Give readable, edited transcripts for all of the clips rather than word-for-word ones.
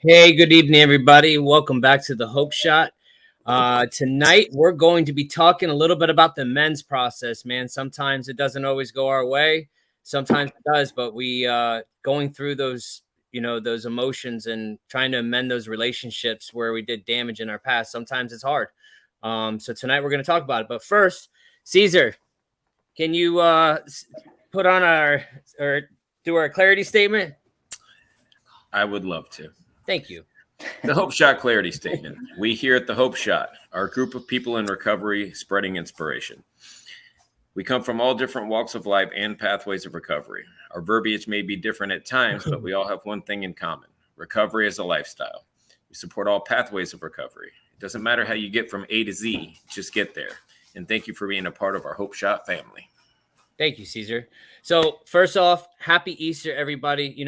Hey, good evening, everybody. Welcome back to the Hope Shot. Tonight, we're going to be talking a little bit about the men's process, man. Sometimes it doesn't always go our way. Sometimes it does, but we going through those, those emotions and trying to amend those relationships where we did damage in our past. Sometimes it's hard. So tonight we're going to talk about it. But first, Caesar, can you put on or do our clarity statement? I would love to. Thank you. The Hope Shot Clarity Statement. We here at the Hope Shot are a group of people in recovery spreading inspiration. We come from all different walks of life and pathways of recovery. Our verbiage may be different at times, but we all have one thing in common. Recovery is a lifestyle. We support all pathways of recovery. It doesn't matter how you get from A to Z, just get there. And thank you for being a part of our Hope Shot family. Thank you, Caesar. So first off, happy Easter, everybody.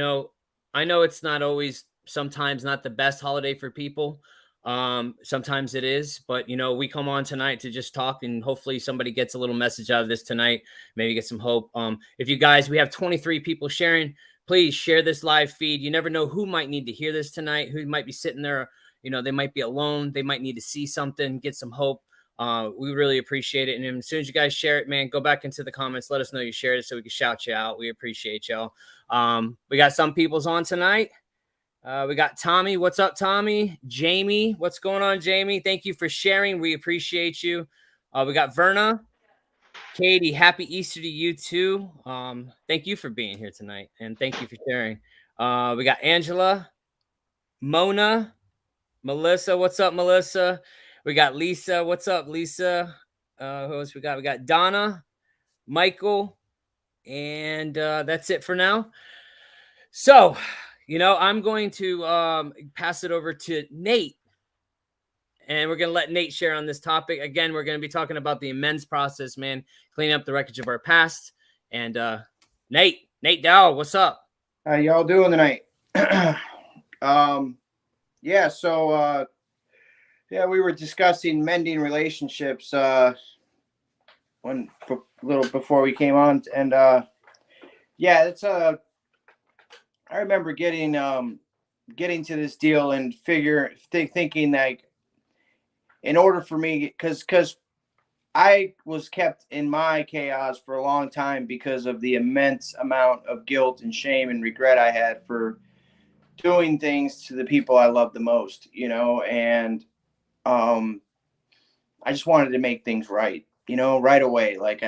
I know it's not always sometimes not the best holiday for people. Sometimes it is, but we come on tonight to just talk, and hopefully somebody gets a little message out of this tonight, maybe get some hope. If you guys, we have 23 people sharing, please share this live feed. You never know who might need to hear this tonight, who might be sitting there, they might be alone, they might need to see something, get some hope. We really appreciate it. And as soon as you guys share it, man, go back into the comments, let us know you shared it so we can shout you out. We appreciate y'all. We got some people's on tonight. We got Tommy. What's up, Tommy? Jamie. What's going on, Jamie? Thank you for sharing. We appreciate you. We got Verna. Katie, happy Easter to you too. Thank you for being here tonight, and thank you for sharing. We got Angela, Mona, Melissa. What's up, Melissa? We got Lisa. What's up, Lisa? Who else we got? We got Donna, Michael, and that's it for now. So, I'm going to pass it over to Nate, and we're going to let Nate share on this topic. Again, we're going to be talking about the amends process, man, cleaning up the wreckage of our past. And Nate Dow, what's up? How y'all doing tonight? We were discussing mending relationships when a little before we came on, and I remember getting to this deal and thinking like, in order for me, because I was kept in my chaos for a long time because of the immense amount of guilt and shame and regret I had for doing things to the people I love the most, and I just wanted to make things right, right away. Like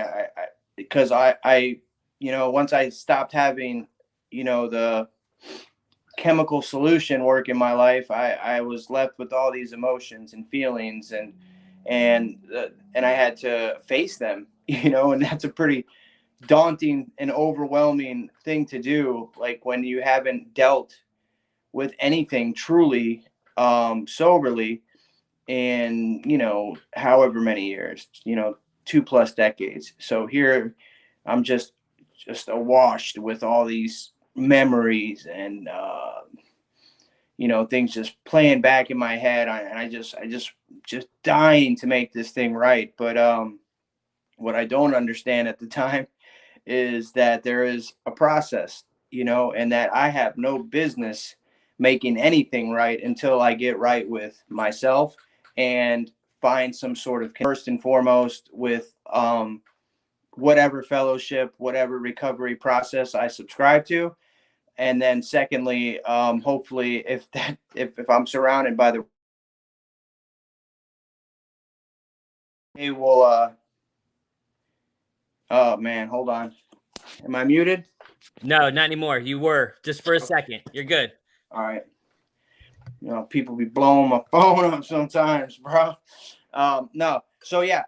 because I once I stopped having, the chemical solution work in my life, I was left with all these emotions and feelings, and I had to face them, and that's a pretty daunting and overwhelming thing to do. Like when you haven't dealt with anything truly soberly in, however many years, 2+ decades. So here I'm just awash with all these memories and things just playing back in my head, and I just dying to make this thing right. But what I don't understand at the time is that there is a process, and that I have no business making anything right until I get right with myself and find some sort of, first and foremost, with whatever fellowship, whatever recovery process I subscribe to. And then secondly, hopefully if I'm surrounded by the, they will, oh man, hold on. Am I muted? No, not anymore. You were just for a second. You're good. All right. People be blowing my phone up sometimes, bro. No. So yeah.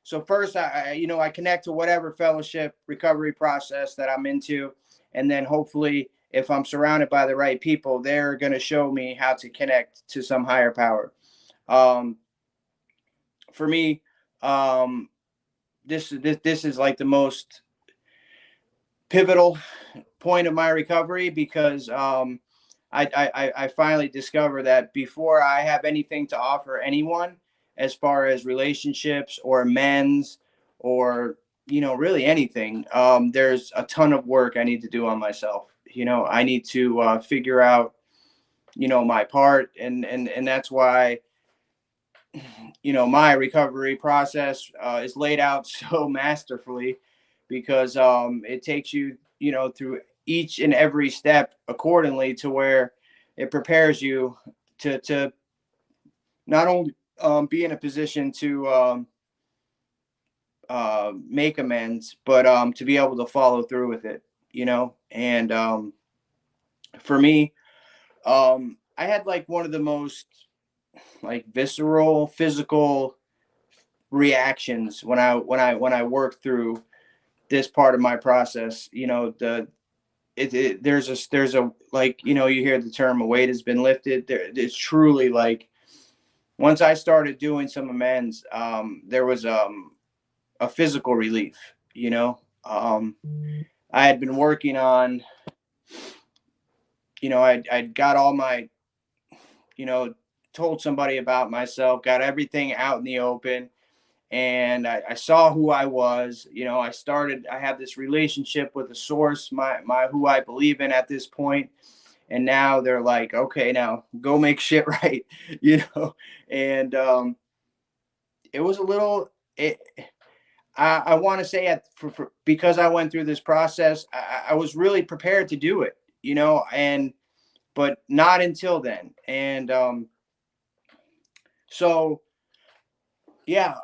So first, I connect to whatever fellowship recovery process that I'm into, and then hopefully, if I'm surrounded by the right people, they're going to show me how to connect to some higher power. For me, this is like the most pivotal point of my recovery, because I finally discovered that before I have anything to offer anyone, as far as relationships or amends or, really anything, there's a ton of work I need to do on myself. I need to figure out my part. And that's why, my recovery process is laid out so masterfully, because it takes you, through each and every step accordingly, to where it prepares you to not only be in a position to make amends, but to be able to follow through with it, and for me, I had like one of the most like visceral physical reactions when I worked through this part of my process. There's a like, you hear the term, a weight has been lifted. It's truly like, once I started doing some amends, there was a physical relief. I had been working on, I'd got all my, told somebody about myself, got everything out in the open, and I saw who I was. I have this relationship with the source, my who I believe in at this point. And now they're like, okay, now go make shit right, and it was a little, I want to say, because I went through this process, I was really prepared to do it, but not until then. And so yeah,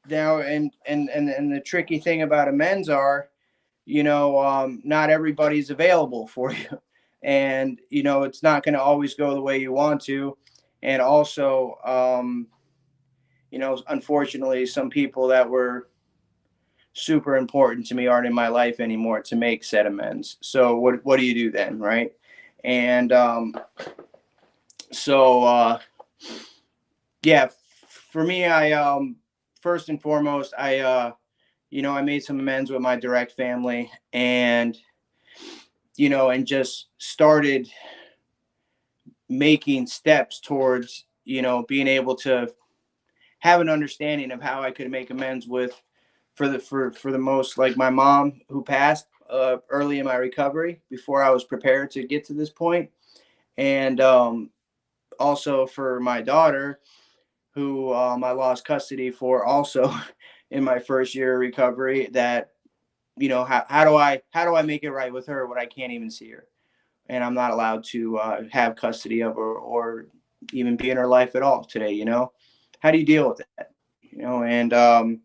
now, and the tricky thing about amends are, not everybody's available for you, and it's not going to always go the way you want to. And also, unfortunately, some people that were super important to me aren't in my life anymore to make said amends. So what do you do then, right? And so yeah, for me, I first and foremost, I made some amends with my direct family, and and just started making steps towards being able to have an understanding of how I could make amends with, for the most, like, my mom, who passed early in my recovery before I was prepared to get to this point. And also for my daughter, who I lost custody for also in my first year of recovery. That, how do I make it right with her when I can't even see her, and I'm not allowed to have custody of her, or even be in her life at all today? How do you deal with that? And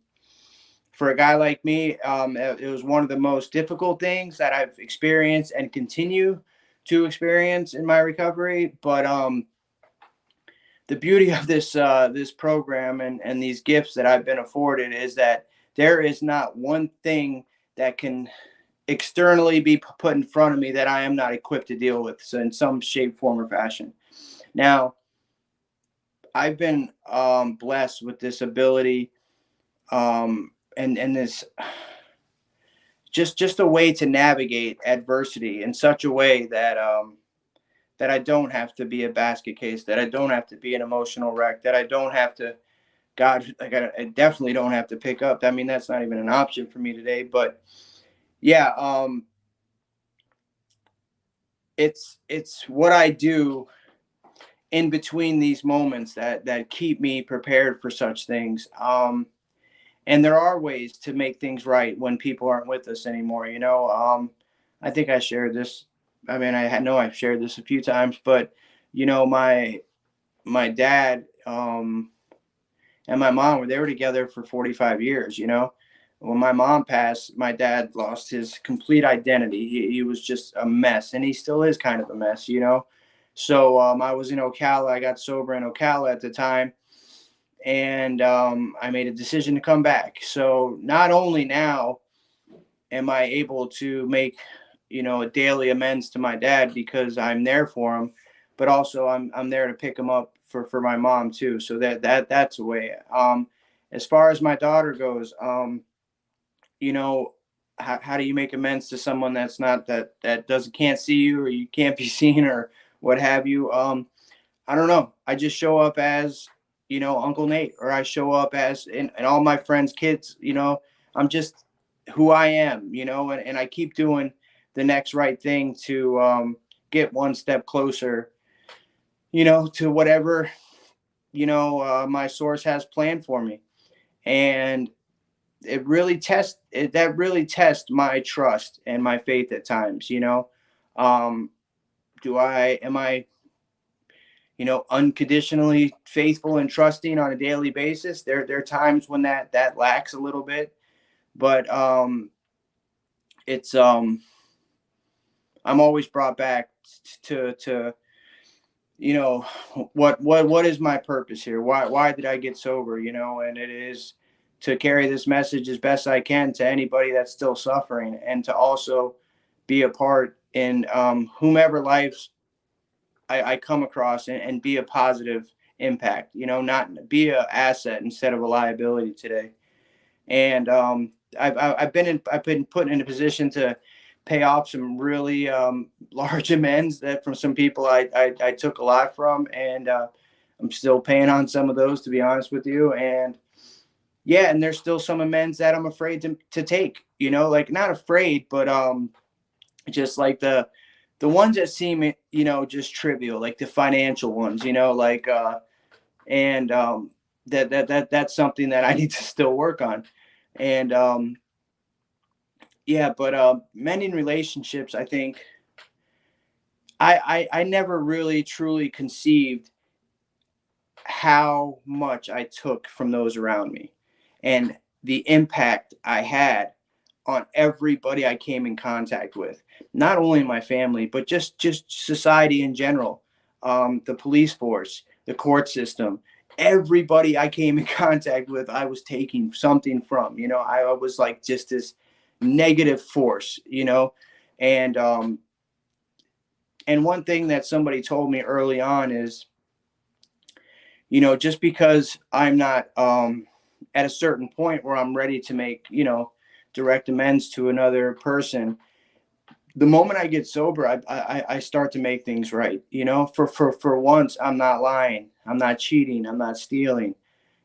for a guy like me, it was one of the most difficult things that I've experienced and continue to experience in my recovery. But the beauty of this program and these gifts that I've been afforded is that there is not one thing that can externally be put in front of me that I am not equipped to deal with, so in some shape, form, or fashion. Now, I've been blessed with this ability, and this just a way to navigate adversity in such a way that that I don't have to be a basket case, that I don't have to be an emotional wreck, that I don't have to, God, like, I definitely don't have to pick up. I mean, that's not even an option for me today. But yeah, it's what I do in between these moments that keep me prepared for such things. And there are ways to make things right when people aren't with us anymore. I think I shared this. I mean, I know I've shared this a few times, but my dad and my mom, they were together for 45 years. When my mom passed, my dad lost his complete identity. He was just a mess, and he still is kind of a mess. So I was in Ocala. I got sober in Ocala at the time, and I made a decision to come back. So not only now am I able to make a daily amends to my dad because I'm there for him, but also I'm there to pick him up for my mom too. So that's a way. As far as my daughter goes, how do you make amends to someone that's not that can't see you, or you can't be seen, or what have you? I don't know. I just show up as Uncle Nate, or I show up as and all my friends' kids. I'm just who I am. And I keep doing the next right thing to get one step closer to whatever, my source has planned for me. And that really tests my trust and my faith at times. Um, am I, unconditionally faithful and trusting on a daily basis? There are times when that lacks a little bit, but it's I'm always brought back to what is my purpose here? Why did I get sober? And it is to carry this message as best I can to anybody that's still suffering, and to also be a part in whomever lives I come across, and be a positive impact. Not be an asset instead of a liability today. And I've been put in a position to pay off some really large amends that from some people I took a lot from, and I'm still paying on some of those, to be honest with you. And yeah, and there's still some amends that I'm afraid to take. Like, not afraid, but just like the ones that seem just trivial, like the financial ones, like and that's something that I need to still work on. And yeah, but mending relationships, I think I never really truly conceived how much I took from those around me, and the impact I had on everybody I came in contact with, not only my family, but just society in general, the police force, the court system, everybody I came in contact with, I was taking something from. I was like just this negative force, and one thing that somebody told me early on is, just because I'm not at a certain point where I'm ready to make, direct amends to another person, the moment I get sober, I start to make things right. For once, I'm not lying, I'm not cheating, I'm not stealing.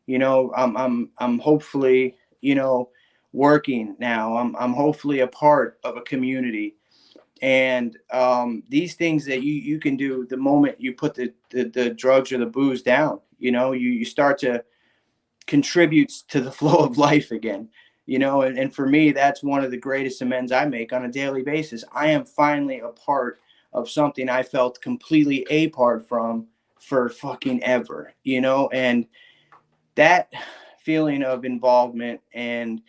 I'm hopefully, working now. I'm hopefully a part of a community. And these things that you can do the moment you put the drugs or the booze down, you start to contribute to the flow of life again. And for me, that's one of the greatest amends I make on a daily basis. I am finally a part of something I felt completely apart from for fucking ever, and that feeling of involvement and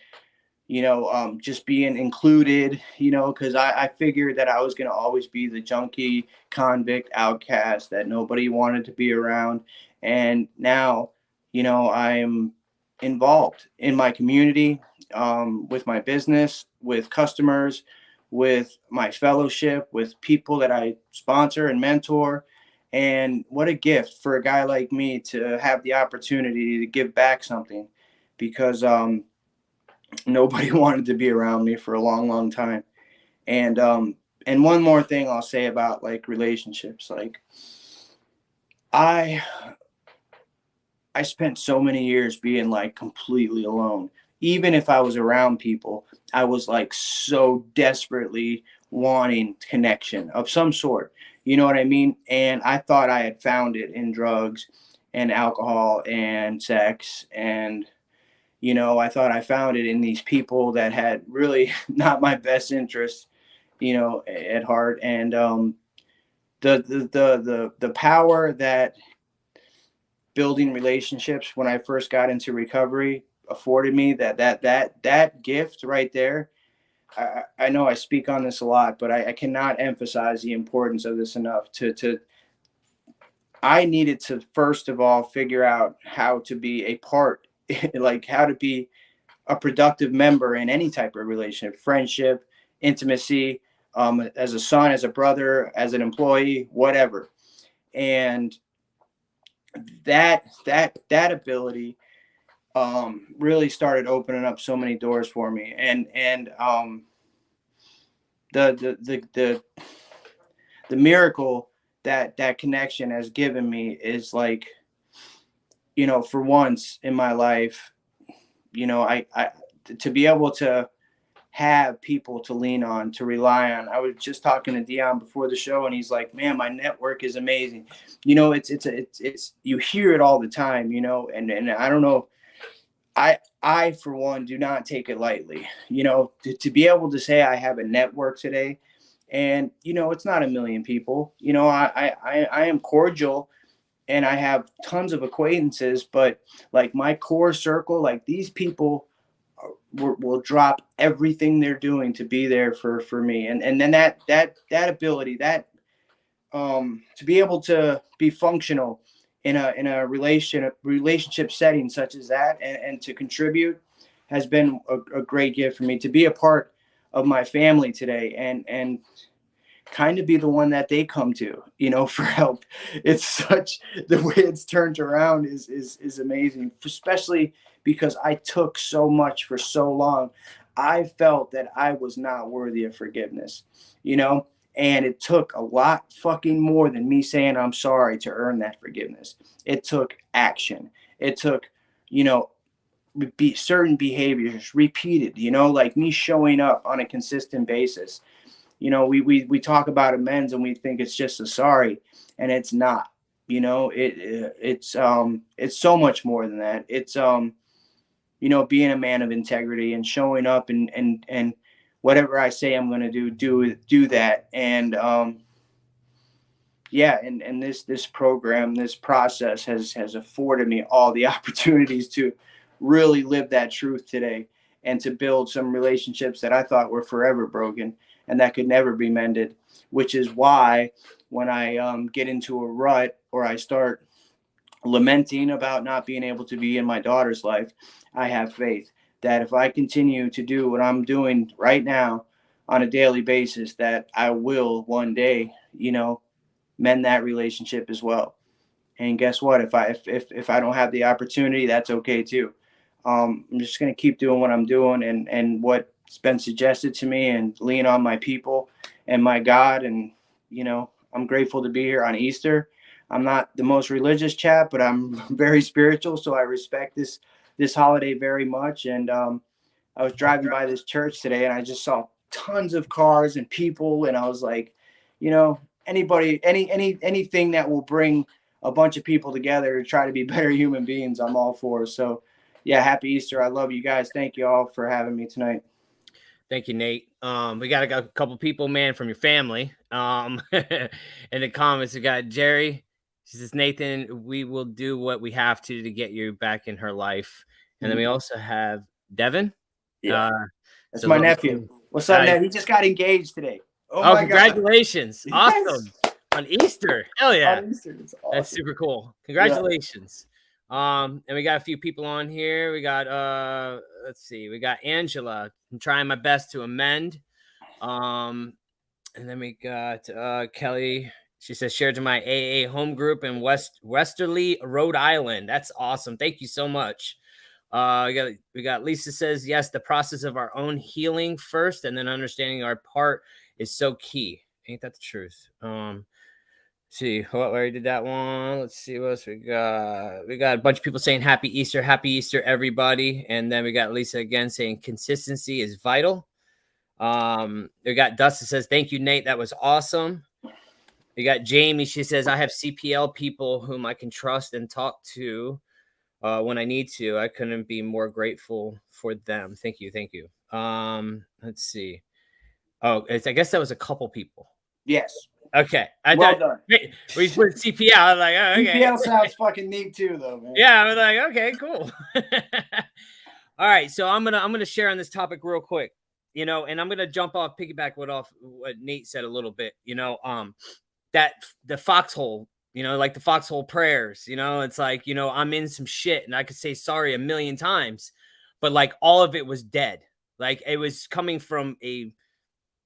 just being included, because I figured that I was going to always be the junkie, convict, outcast that nobody wanted to be around. And now, I'm involved in my community, with my business, with customers, with my fellowship, with people that I sponsor and mentor. And what a gift for a guy like me to have the opportunity to give back something, because nobody wanted to be around me for a long, long time. And one more thing I'll say about like relationships, like I spent so many years being like completely alone. Even if I was around people, I was like so desperately wanting connection of some sort. You know what I mean? And I thought I had found it in drugs and alcohol and sex. And I thought I found it in these people that had really not my best interests, at heart. And the power that building relationships when I first got into recovery afforded me, that gift right there. I know I speak on this a lot, but I cannot emphasize the importance of this enough. I needed to first of all figure out how to be a part, like how to be a productive member in any type of relationship, friendship, intimacy, as a son, as a brother, as an employee, whatever. And that ability really started opening up so many doors for me. And the miracle that connection has given me is like, for once in my life, I to be able to have people to lean on, to rely on. I was just talking to Dion before the show, and he's like, "Man, my network is amazing." You know, it's you hear it all the time, you know, and I don't know. I for one do not take it lightly. You know, to be able to say I have a network today, and you know, it's not a million people. You know, I am cordial, and I have tons of acquaintances, but like my core circle, like these people will drop everything they're doing to be there for me, and then that ability, that to be able to be functional in a relationship setting such as that, and to contribute, has been a great gift for me. To be a part of my family today, and kind of be the one that they come to, you know, for help. It's such, the way it's turned around is amazing, especially because I took so much for so long. I felt that I was not worthy of forgiveness, you know, and it took a lot fucking more than me saying I'm sorry to earn that forgiveness. It took action. It took, you know, certain behaviors repeated, you know, like me showing up on a consistent basis. You know, we talk about amends and we think it's just a sorry, and it's not. You know, it's so much more than that. It's you know, being a man of integrity and showing up, and whatever I say I'm going to do that. And yeah, and this program, this process has afforded me all the opportunities to really live that truth today, and to build some relationships that I thought were forever broken and that could never be mended. Which is why when I get into a rut, or I start lamenting about not being able to be in my daughter's life, I have faith that if I continue to do what I'm doing right now on a daily basis, that I will one day, you know, mend that relationship as well. And guess what? If I don't have the opportunity, that's okay too. I'm just gonna keep doing what I'm doing, and what's been suggested to me, and lean on my people and my God. And you know, I'm grateful to be here on Easter. I'm not the most religious chap, but I'm very spiritual, so I respect this holiday very much. And I was driving by this church today, and I just saw tons of cars and people, and I was like, you know, anything that will bring a bunch of people together to try to be better human beings, I'm all for. So yeah, happy Easter. I love you guys. Thank you all for having me tonight. Thank you, Nate. We got a couple people, man, from your family. In the comments, we got Jerry. She says, Nathan, we will do what we have to get you back in her life. And then we also have Devin. Yeah, that's my nephew. What's up, Ned? He just got engaged today. Oh my congratulations. God. Awesome. Yes. On Easter. Hell yeah. On Easter. Awesome. That's super cool. Congratulations. Yeah. And we got a few people on here. We got let's see, we got Angela. I'm trying my best to amend. And then we got Kelly. She says, shared to my AA home group in Westerly, Rhode Island. That's awesome. Thank you so much. We got Lisa says, yes, the process of our own healing first, and then understanding our part is so key. Ain't that the truth? See, I already did that one. Let's see what else we got. We got a bunch of people saying happy Easter, everybody. And then we got Lisa again saying consistency is vital. We got Dustin says, thank you, Nate. That was awesome. We got Jamie. She says, I have CPL people whom I can trust and talk to when I need to. I couldn't be more grateful for them. Thank you. Thank you. Let's see. Oh, I guess that was a couple people. Yes. Okay. Well done. We put CPL. I was like, oh, okay. CPL sounds fucking neat too, though, man. Yeah, I was like, okay, cool. All right, so I'm gonna share on this topic real quick, you know, and I'm gonna jump off, piggyback what Nate said a little bit, you know, that the foxhole, you know, like the foxhole prayers, you know, it's like, you know, I'm in some shit and I could say sorry a million times, but like all of it was dead. Like it was coming from you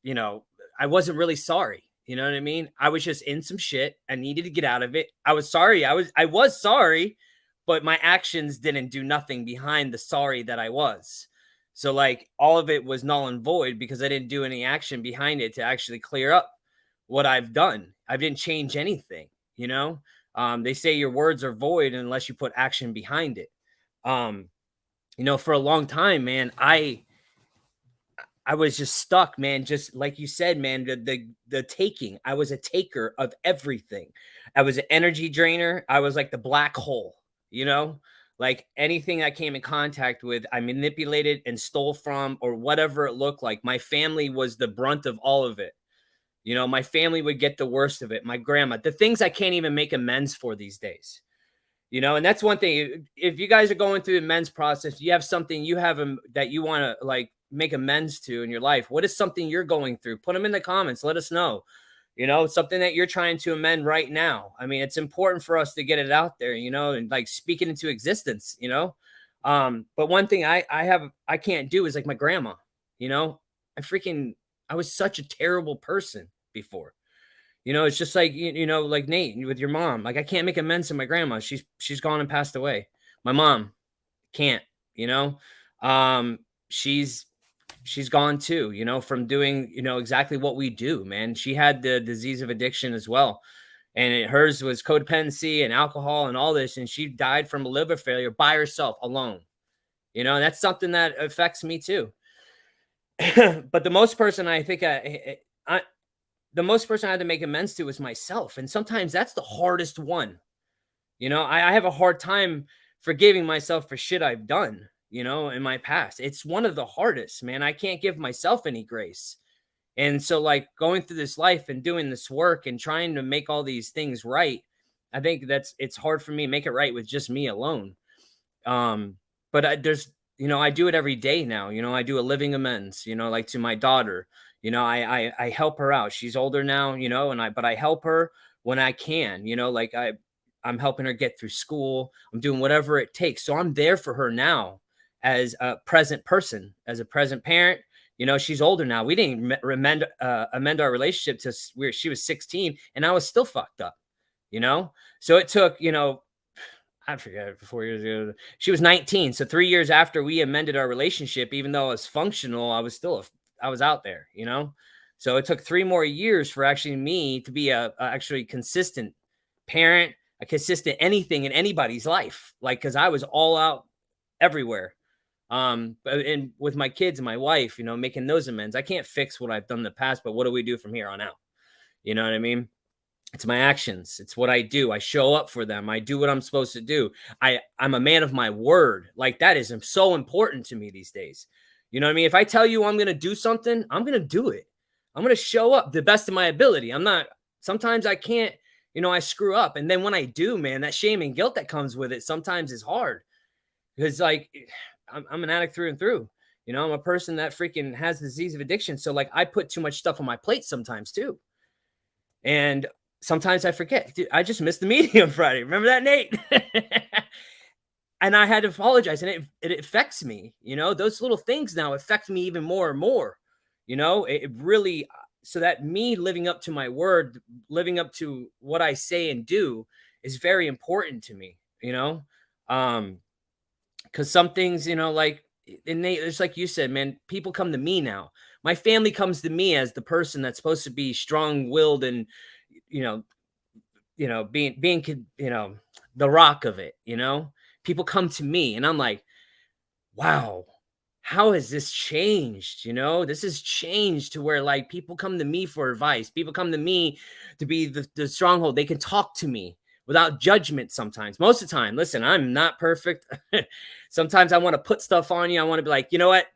know, I wasn't really sorry. You know what I mean? I was just in some shit. I needed to get out of it. I was sorry. I was sorry, but my actions didn't do nothing behind the sorry that I was. So like all of it was null and void because I didn't do any action behind it to actually clear up what I've done. I didn't change anything, you know? They say your words are void unless you put action behind it. You know, for a long time, man, I I was just stuck, man. Just like you said, man, the taking. I was a taker of everything. I was an energy drainer. I was like the black hole, you know? Like anything I came in contact with, I manipulated and stole from or whatever it looked like. My family was the brunt of all of it. You know, my family would get the worst of it. My grandma, the things I can't even make amends for these days. You know, and that's one thing. If you guys are going through the men's process, you have something you have that you want to like make amends to in your life. What is something you're going through? Put them in the comments. Let us know. You know, something that you're trying to amend right now. I mean, it's important for us to get it out there, you know, and like speak it into existence, you know. But one thing I can't do is like my grandma, you know, I was such a terrible person before. You know, it's just like, you know, like Nate with your mom. Like I can't make amends to my grandma. She's gone and passed away. My mom can't, you know. She's gone too, you know, from doing, you know, exactly what we do, man. She had the disease of addiction as well. And hers was codependency and alcohol and all this. And she died from a liver failure by herself alone. You know, and that's something that affects me too. But the most person I think the most person I had to make amends to was myself. And sometimes that's the hardest one. You know, I have a hard time forgiving myself for shit I've done, you know, in my past. It's one of the hardest, man. I can't give myself any grace. And so like going through this life and doing this work and trying to make all these things right, I think it's hard for me to make it right with just me alone. But there's, you know, I do it every day now. You know, I do a living amends, you know, like to my daughter. You know, I help her out. She's older now, you know, but I help her when I can, you know, like I'm helping her get through school. I'm doing whatever it takes. So I'm there for her now as a present person, as a present parent. You know, she's older now. We didn't amend our relationship to where she was 16 and I was still fucked up, you know? So it took, you know, I forget, 4 years ago. She was 19. So 3 years after we amended our relationship, even though I was functional, I was out there, you know? So it took 3 more years for actually me to be a actually consistent parent, a consistent anything in anybody's life. Like, cause I was all out everywhere. And with my kids and my wife, you know, making those amends. I can't fix what I've done in the past, but what do we do from here on out? You know what I mean? It's my actions. It's what I do. I show up for them. I do what I'm supposed to do. I'm a man of my word. Like that is so important to me these days. You know what I mean? If I tell you I'm going to do something, I'm going to do it. I'm going to show up the best of my ability. Sometimes I can't, you know, I screw up. And then when I do, man, that shame and guilt that comes with it sometimes is hard because like I'm an addict through and through. You know, I'm a person that freaking has the disease of addiction. So like I put too much stuff on my plate sometimes too. And sometimes I forget. Dude, I just missed the meeting on Friday. Remember that, Nate? And I had to apologize, and it affects me. You know, those little things now affect me even more and more. You know, it really, so that me living up to my word, living up to what I say and do is very important to me, you know? Because some things, you know, like, and it's like you said, man, people come to me now. My family comes to me as the person that's supposed to be strong-willed and, you know, being, you know, the rock of it, you know, people come to me and I'm like, wow, how has this changed? You know, this has changed to where like people come to me for advice. People come to me to be the stronghold. They can talk to me without judgment sometimes. Most of the time, listen, I'm not perfect. Sometimes I want to put stuff on you. I want to be like, you know what?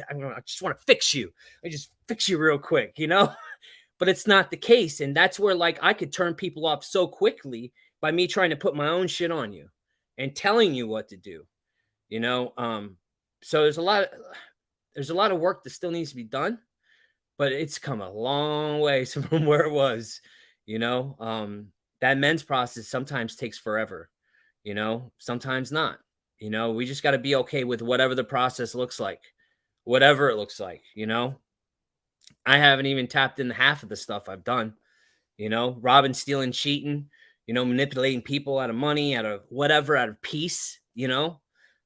I just want to fix you. I just fix you real quick, you know? But it's not the case. And that's where like I could turn people off so quickly by me trying to put my own shit on you and telling you what to do, you know? So there's a lot of work that still needs to be done, but it's come a long way from where it was, you know? That men's process sometimes takes forever, you know, sometimes not, you know, we just got to be okay with whatever the process looks like, whatever it looks like, you know? I haven't even tapped into half of the stuff I've done, you know, robbing, stealing, cheating, you know, manipulating people out of money, out of whatever, out of peace, you know,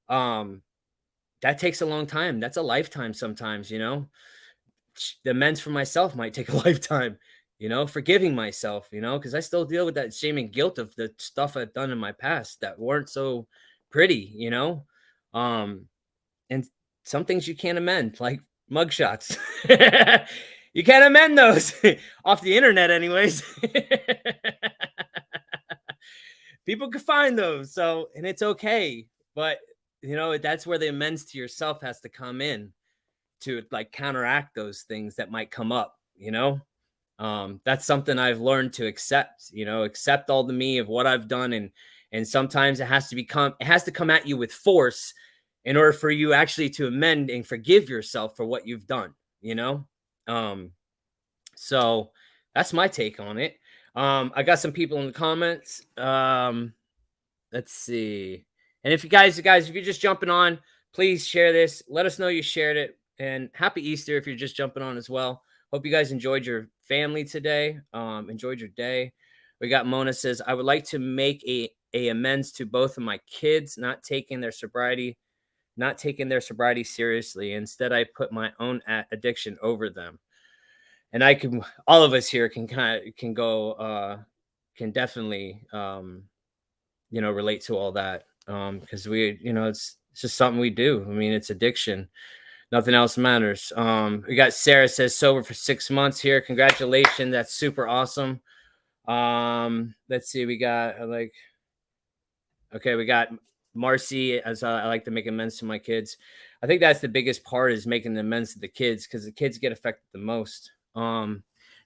that takes a long time. That's a lifetime sometimes, you know, the amends for myself might take a lifetime, you know, forgiving myself, you know, because I still deal with that shame and guilt of the stuff I've done in my past that weren't so pretty, you know, and some things you can't amend, like mugshots. You can't amend those off the internet, anyways. People can find those, so and it's okay. But that's where the amends to yourself has to come in to like counteract those things that might come up. That's something I've learned to accept. Accept all the me of what I've done, and sometimes it has to come at you with force in order for you actually to amend and forgive yourself for what you've done. So that's my take on it. I got some people in the comments. Let's see. And if you guys, if you're just jumping on, please share this. Let us know you shared it. And happy Easter if you're just jumping on as well. Hope you guys enjoyed your family today. Enjoyed your day. We got Mona says, I would like to make a amends to both of my kids not taking their sobriety seriously. Instead, I put my own addiction over them. And all of us here can definitely, relate to all that. Because it's just something we do. I mean, it's addiction. Nothing else matters. We got Sarah says sober for 6 months here. Congratulations. That's super awesome. Let's see. We got we got Marcy as I like to make amends to my kids. I think that's the biggest part is making the amends to the kids because the kids get affected the most.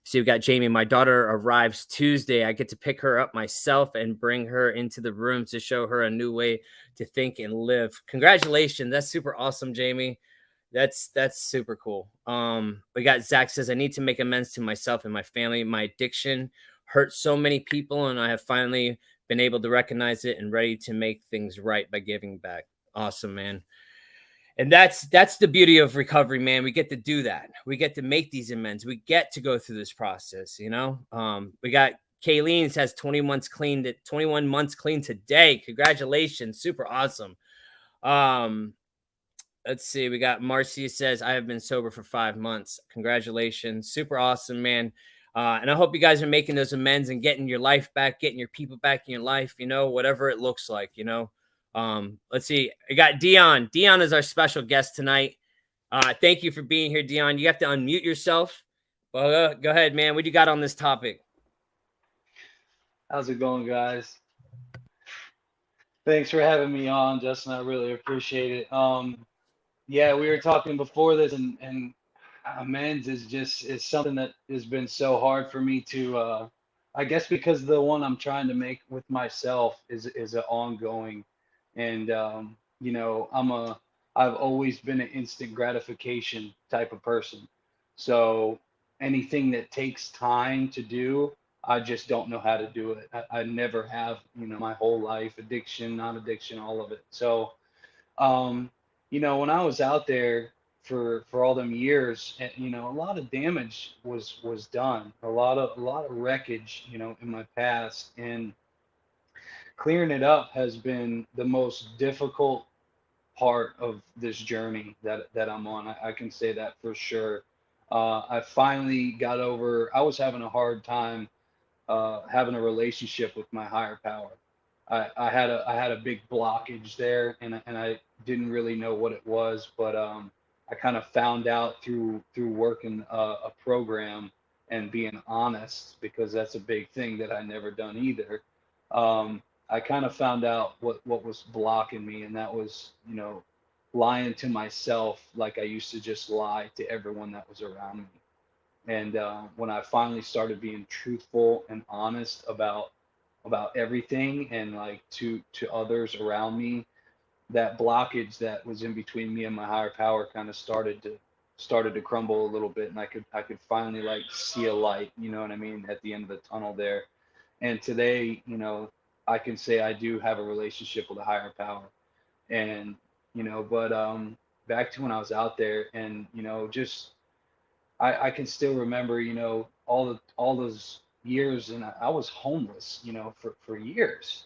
So we've got Jamie. My daughter arrives Tuesday. I get to pick her up myself and bring her into the room to show her a new way to think and live. Congratulations. That's super awesome, Jamie. That's super cool. We got Zach says, I need to make amends to myself and my family. My addiction hurt so many people, and I have finally been able to recognize it and ready to make things right by giving back. Awesome, man. And that's the beauty of recovery, man. We get to do that. We get to make these amends. We get to go through this process, We got Kayleen says 21 months clean today. Congratulations. Super awesome. Let's see. We got Marcia says, I have been sober for 5 months. Congratulations. Super awesome, man. And I hope you guys are making those amends and getting your life back, getting your people back in your life, whatever it looks like, Let's see. I got Dion. Dion is our special guest tonight. Thank you for being here, Dion. You have to unmute yourself. Well, go ahead, man. What do you got on this topic? How's it going, guys? Thanks for having me on, Justin. I really appreciate it. Yeah, we were talking before this, and amends is something that has been so hard for me to, I guess because the one I'm trying to make with myself is an ongoing, and I've always been an instant gratification type of person. So anything that takes time to do, I just don't know how to do it. I never have, my whole life, addiction, non-addiction, all of it. So, when I was out there for all them years, a lot of damage was done, a lot of wreckage, in my past, and clearing it up has been the most difficult part of this journey that I'm on. I can say that for sure. I finally got over. I was having a hard time having a relationship with my higher power. I had a big blockage there, and I didn't really know what it was, but I kind of found out through working a program and being honest, because that's a big thing that I never done either. I kind of found out what was blocking me, and that was, lying to myself like I used to just lie to everyone that was around me. And when I finally started being truthful and honest about everything, and like to others around me, that blockage that was in between me and my higher power kind of started to crumble a little bit, and I could finally like see a light, you know what I mean, at the end of the tunnel there. And today, I can say I do have a relationship with a higher power. And but back to when I was out there, and just I can still remember, all those years, and I was homeless, for years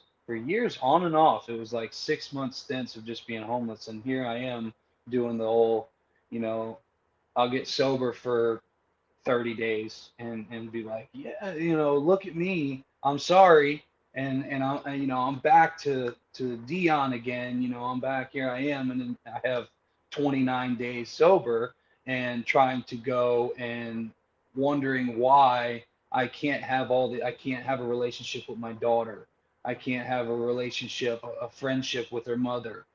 on and off. It was like 6 month stints of just being homeless, and here I am doing the whole, I'll get sober for 30 days and be like, yeah, look at me, I'm sorry, and I'm back to Dion again, I'm back, here I am, and then I have 29 days sober, and trying to go and wondering why I can't have I can't have a relationship with my daughter. I can't have a relationship, a friendship with her mother.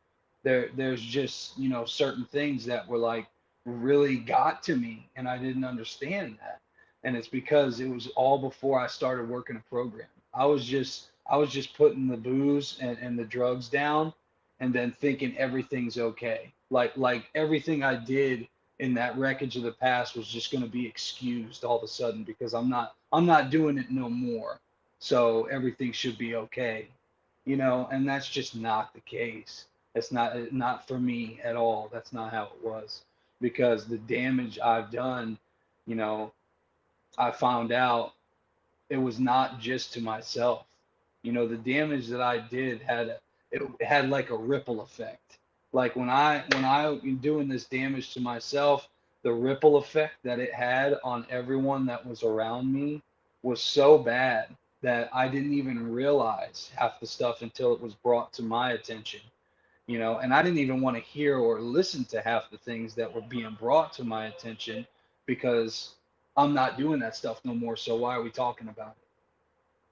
There's just, you know, certain things that were like really got to me, and I didn't understand that. And it's because it was all before I started working a program. I was just putting the booze and the drugs down, and then thinking everything's okay. Like everything I did in that wreckage of the past was just going to be excused all of a sudden because I'm not doing it no more. So everything should be okay. You know, and that's just not the case. It's not for me at all. That's not how it was, because the damage I've done, you know, I found out it was not just to myself. You know, the damage that I did it had like a ripple effect. Like when I doing this damage to myself, the ripple effect that it had on everyone that was around me was so bad that I didn't even realize half the stuff until it was brought to my attention. You know, and I didn't even want to hear or listen to half the things that were being brought to my attention because I'm not doing that stuff no more. So why are we talking about it?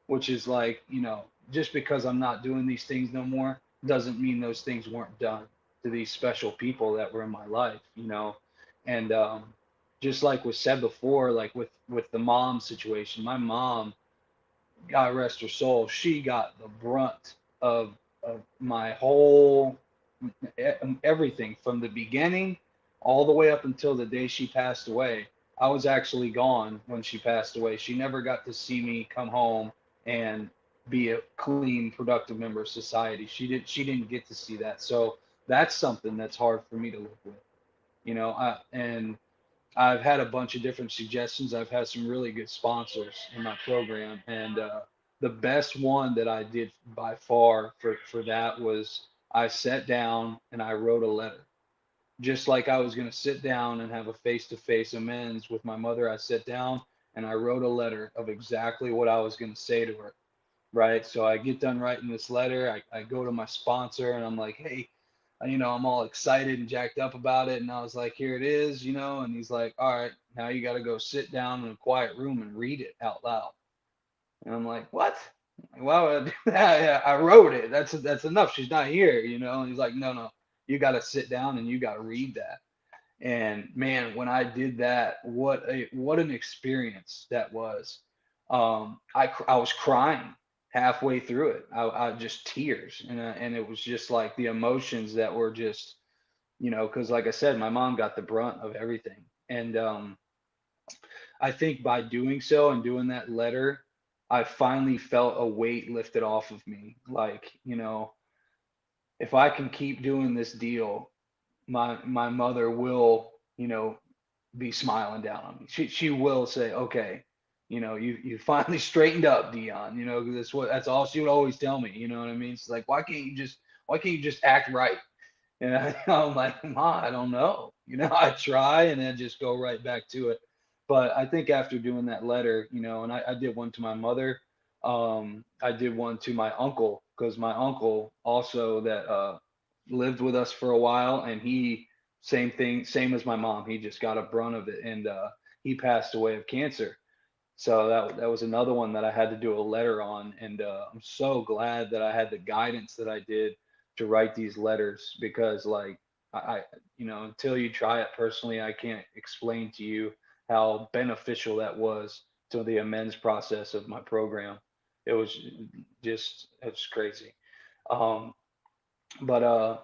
Which is like, you know, just because I'm not doing these things no more doesn't mean those things weren't done to these special people that were in my life, you know. And just like was said before, like with the mom situation, my mom, God rest her soul, she got the brunt of my whole everything from the beginning all the way up until the day she passed away. I was actually gone when she passed away. She never got to see me come home and be a clean, productive member of society. She didn't get to see that. So that's something that's hard for me to live with. You know, and I've had a bunch of different suggestions. I've had some really good sponsors in my program, and the best one that I did by far for that was I sat down and I wrote a letter. Just like I was going to sit down and have a face-to-face amends with my mother, I sat down and I wrote a letter of exactly what I was going to say to her. Right. So I get done writing this letter. I go to my sponsor and I'm like, hey, you know, I'm all excited and jacked up about it. And I was like, here it is, you know, and he's like, all right, now you got to go sit down in a quiet room and read it out loud. And I'm like, what? Why would I do that? Yeah, I wrote it. That's enough. She's not here, you know. And he's like, no, you got to sit down and you got to read that. And man, when I did that, what an experience that was. I was crying halfway through it. I just tears, and it was just like the emotions that were just, you know, because like I said, my mom got the brunt of everything, and I think by doing so and doing that letter, I finally felt a weight lifted off of me. Like, you know, if I can keep doing this deal, my mother will, you know, be smiling down on me. She will say, okay, you know, you finally straightened up, Dion. You know, that's all she would always tell me. You know what I mean? She's like, why can't you just act right? And I'm like, Ma, I don't know. You know, I try and then just go right back to it. But I think after doing that letter, you know, and I did one to my mother. I did one to my uncle because my uncle also that lived with us for a while, and he same thing, same as my mom. He just got a brunt of it, and he passed away of cancer. So that was another one that I had to do a letter on, and I'm so glad that I had the guidance that I did to write these letters because, like, you know, until you try it personally, I can't explain to you how beneficial that was to the amends process of my program. It was it's crazy. Um, but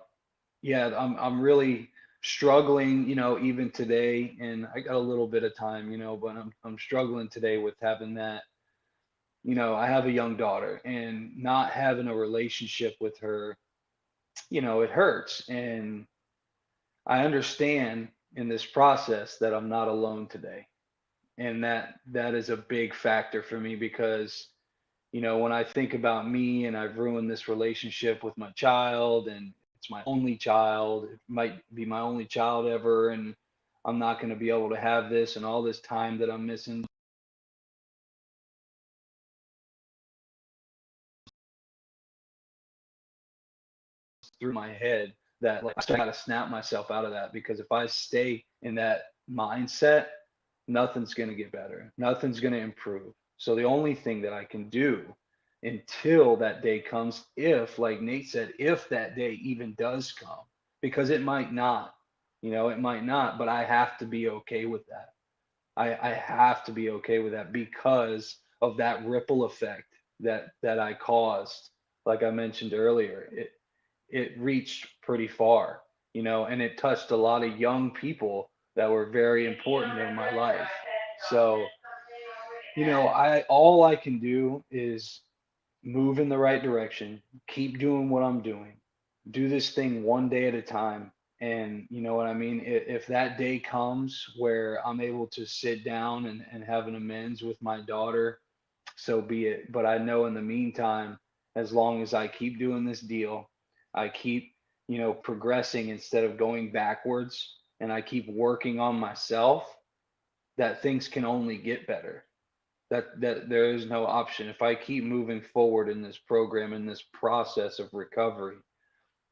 yeah, I'm really struggling, you know, even today, and I got a little bit of time, you know, but I'm struggling today with having that, you know, I have a young daughter and not having a relationship with her, you know, it hurts. And I understand in this process that I'm not alone today. And that is a big factor for me because, you know, when I think about me and I've ruined this relationship with my child and it's my only child, it might be my only child ever, and I'm not going to be able to have this and all this time that I'm missing through my head that like I got to snap myself out of that because if I stay in that mindset, nothing's going to get better. Nothing's going to improve. So the only thing that I can do until that day comes, if, like Nate said, if that day even does come, because it might not, it might not, but I have to be okay with that. I have to be okay with that because of that ripple effect that I caused. Like I mentioned earlier, it reached pretty far, and it touched a lot of young people that were very important in my life. So, I all I can do is move in the right direction, keep doing what I'm doing, do this thing one day at a time. And you know what I mean? If that day comes where I'm able to sit down and have an amends with my daughter, so be it. But I know in the meantime, as long as I keep doing this deal, I keep, progressing instead of going backwards, and I keep working on myself, that things can only get better. That there is no option. If I keep moving forward in this program, in this process of recovery,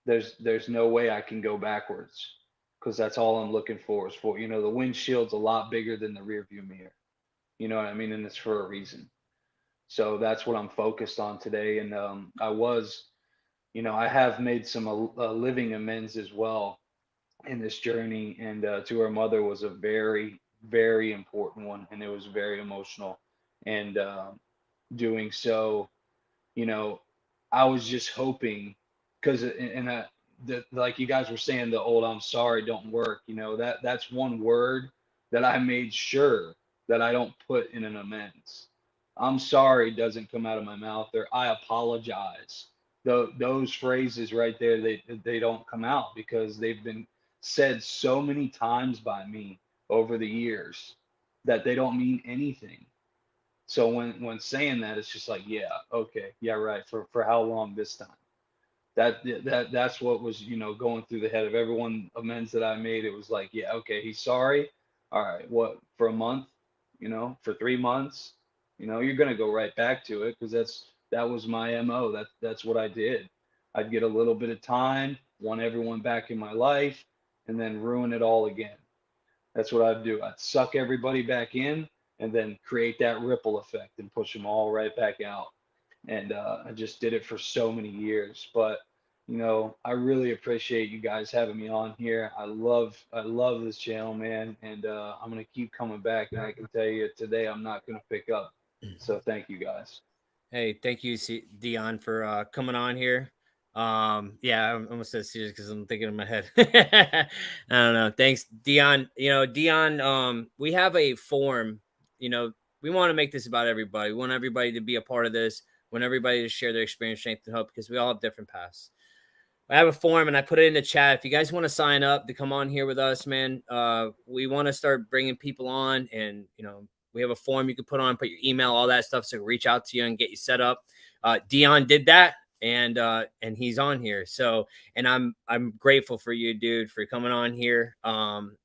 there's no way I can go backwards, because that's all I'm looking for is for, the windshield's a lot bigger than the rear view mirror. You know what I mean? And it's for a reason. So that's what I'm focused on today. And I have made some living amends as well in this journey. And to her mother was a very, very important one. And it was very emotional. And doing so, I was just hoping, because, like you guys were saying, the old "I'm sorry" don't work. That's one word that I made sure that I don't put in an amends. "I'm sorry" doesn't come out of my mouth, or "I apologize." Those phrases right there, they don't come out, because they've been said so many times by me over the years that they don't mean anything. So when saying that, it's just like, yeah, okay, yeah, right. For how long this time? That's what was, going through the head of everyone amends that I made. It was like, yeah, okay, he's sorry. All right, what, for a month, for 3 months, you're gonna go right back to it, because that was my MO. That's what I did. I'd get a little bit of time, want everyone back in my life, and then ruin it all again. That's what I'd do. I'd suck everybody back in, and then create that ripple effect and push them all right back out. And I just did it for so many years. But I really appreciate you guys having me on here. I love this channel, man, and I'm gonna keep coming back. And I can tell you today, I'm not gonna pick up. So thank you guys. Hey, thank you, Dion, for coming on here. Yeah, I almost said Caesar because I'm thinking in my head. I don't know. Thanks, Dion. Dion, we have a form. We want to make this about everybody. We want everybody to be a part of this. We want everybody to share their experience, strength, and hope, because we all have different paths. I have a form, and I put it in the chat. If you guys want to sign up to come on here with us, man, we want to start bringing people on, and we have a form you can put on, put your email, all that stuff, so we reach out to you and get you set up. Dion did that, and he's on here. So, and I'm grateful for you, dude, for coming on here, and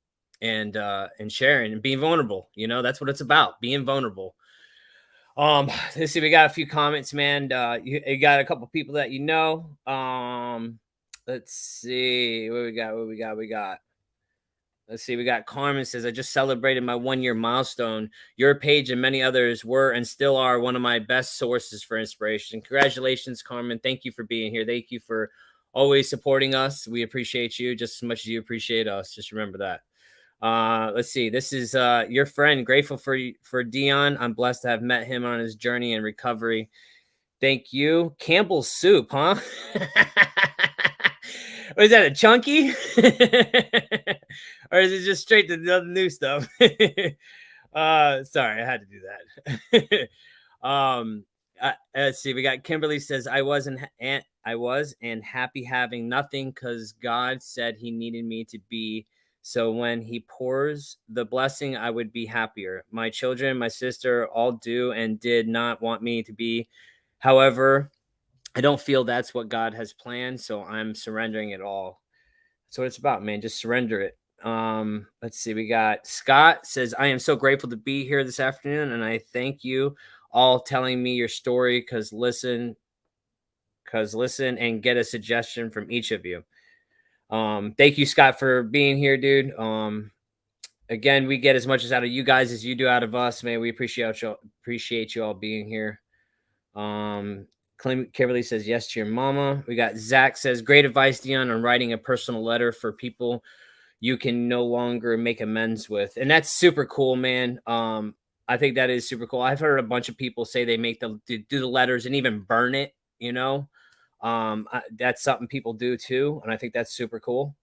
sharing and being vulnerable. That's what it's about, being vulnerable. Let's see, we got a few comments, man. You got a couple people that let's see what we got. Let's see. We got Carmen says, I just celebrated my 1-year milestone. Your page and many others were and still are one of my best sources for inspiration. Congratulations, Carmen. Thank you for being here. Thank you for always supporting us. We appreciate you just as much as you appreciate us. Just remember that. Let's see. This is your friend. Grateful for Dion. I'm blessed to have met him on his journey and recovery. Thank you. Campbell's soup, huh? Or is that a chunky? Or is it just straight to the new stuff? Sorry, I had to do that. Let's see. We got Kimberly says, I was and happy having nothing, because God said he needed me to be. So when he pours the blessing, I would be happier. My children, my sister, all do and did not want me to be. However, I don't feel that's what God has planned, so I'm surrendering it all. That's what it's about, man. Just surrender it. Let's see. We got Scott says, I am so grateful to be here this afternoon, and I thank you all telling me your story, because listen and get a suggestion from each of you. Thank you, Scott, for being here, dude. again, we get as much out of you guys as you do out of us, man. We appreciate you all being here. Kimberly says yes to your mama. We got Zach says great advice, Dion, on writing a personal letter for people you can no longer make amends with, and that's super cool, man. I think that is super cool. I've heard a bunch of people say they do the letters and even burn it. That's something people do too, and I think that's super cool.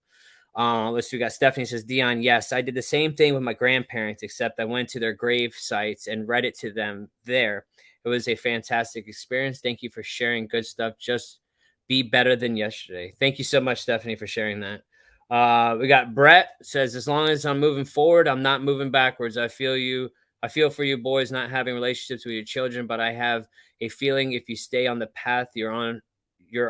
Let's see. We got Stephanie says, Dion, yes, I did the same thing with my grandparents, except I went to their grave sites and read it to them there. It was a fantastic experience. Thank you for sharing good stuff. Just be better than yesterday. Thank you so much, Stephanie, for sharing that. We got Brett says, as long as I'm moving forward, I'm not moving backwards. I feel for you boys not having relationships with your children, but I have a feeling if you stay on the path you're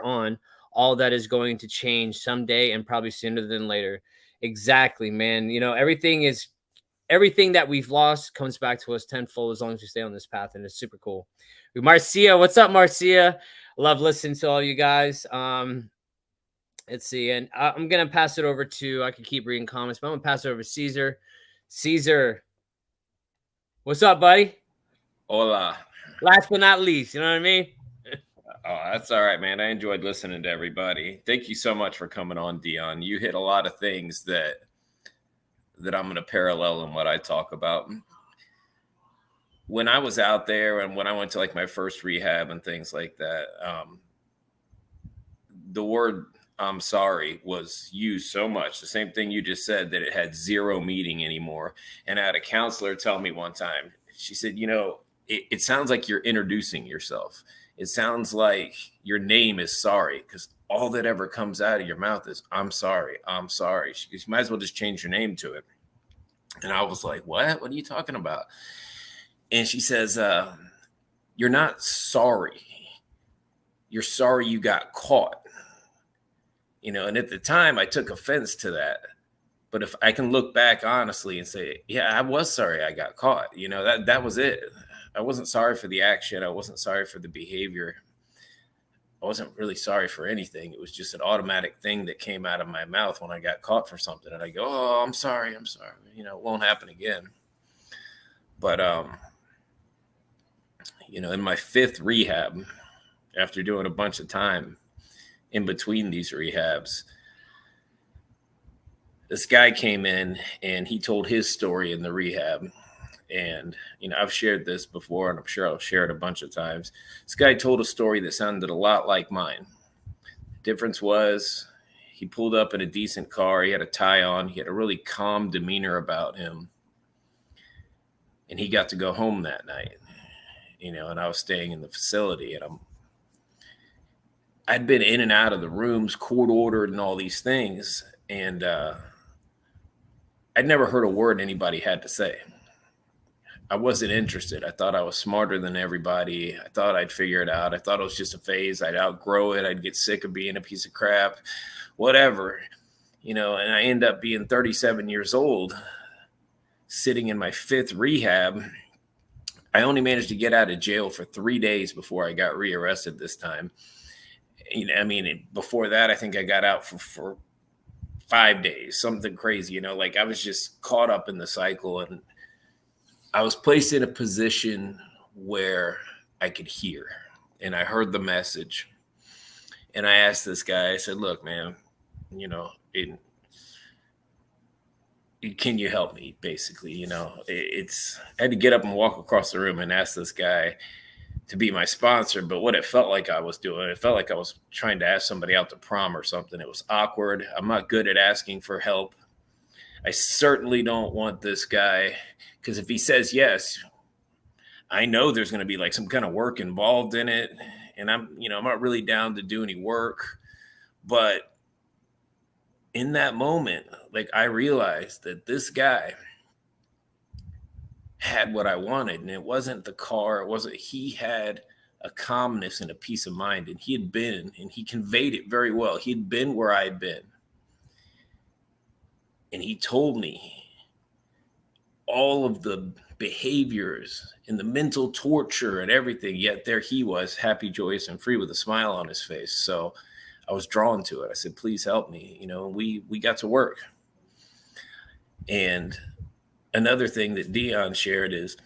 on, all that is going to change someday and probably sooner than later. Exactly, man. Everything that we've lost comes back to us tenfold as long as we stay on this path, and it's super cool. Marcia, what's up, Marcia? Love listening to all you guys. Let's see, and I'm gonna pass it over to. I could keep reading comments, but I'm gonna pass it over to Caesar. Caesar, what's up, buddy? Hola. Last but not least, you know what I mean? Oh, that's all right, man. I enjoyed listening to everybody. Thank you so much for coming on, Dion. You hit a lot of things that I'm going to parallel in what I talk about. When I was out there and when I went to like my first rehab and things like that, the word I'm sorry was used so much. The same thing you just said, that it had zero meaning anymore. And I had a counselor tell me one time, she said, it sounds like you're introducing yourself. It sounds like your name is sorry, because all that ever comes out of your mouth is, I'm sorry, I'm sorry. You might as well just change your name to it. And I was like, what? What are you talking about? And she says, you're not sorry. You're sorry you got caught. And at the time I took offense to that. But if I can look back honestly and say, yeah, I was sorry I got caught. That was it. I wasn't sorry for the action. I wasn't sorry for the behavior. I wasn't really sorry for anything. It was just an automatic thing that came out of my mouth when I got caught for something. And I go, oh, I'm sorry. It won't happen again. But, in my fifth rehab, after doing a bunch of time in between these rehabs, this guy came in and he told his story in the rehab. And, I've shared this before, and I'm sure I'll share it a bunch of times. This guy told a story that sounded a lot like mine. The difference was he pulled up in a decent car. He had a tie on. He had a really calm demeanor about him. And he got to go home that night, and I was staying in the facility, and I'd been in and out of the rooms, court ordered and all these things. And I'd never heard a word anybody had to say. I wasn't interested. I thought I was smarter than everybody. I thought I'd figure it out. I thought it was just a phase. I'd outgrow it. I'd get sick of being a piece of crap, whatever, and I end up being 37 years old, sitting in my fifth rehab. I only managed to get out of jail for 3 days before I got rearrested this time. Before that, I think I got out for 5 days, something crazy, I was just caught up in the cycle, and I was placed in a position where I could hear, and I heard the message. And I asked this guy, I said, look, man, can you help me? Basically, I had to get up and walk across the room and ask this guy to be my sponsor. But what it felt like I was doing, it felt like I was trying to ask somebody out to prom or something. It was awkward. I'm not good at asking for help. I certainly don't want this guy, because if he says yes, I know there's going to be like some kind of work involved in it. And I'm not really down to do any work. But in that moment, I realized that this guy had what I wanted, and it wasn't the car. He had a calmness and a peace of mind, and he conveyed it very well. He had been where I had been. And he told me all of the behaviors and the mental torture and everything, yet there he was, happy, joyous, and free with a smile on his face. So I was drawn to it. I said, please help me. We got to work. And another thing that Dion shared is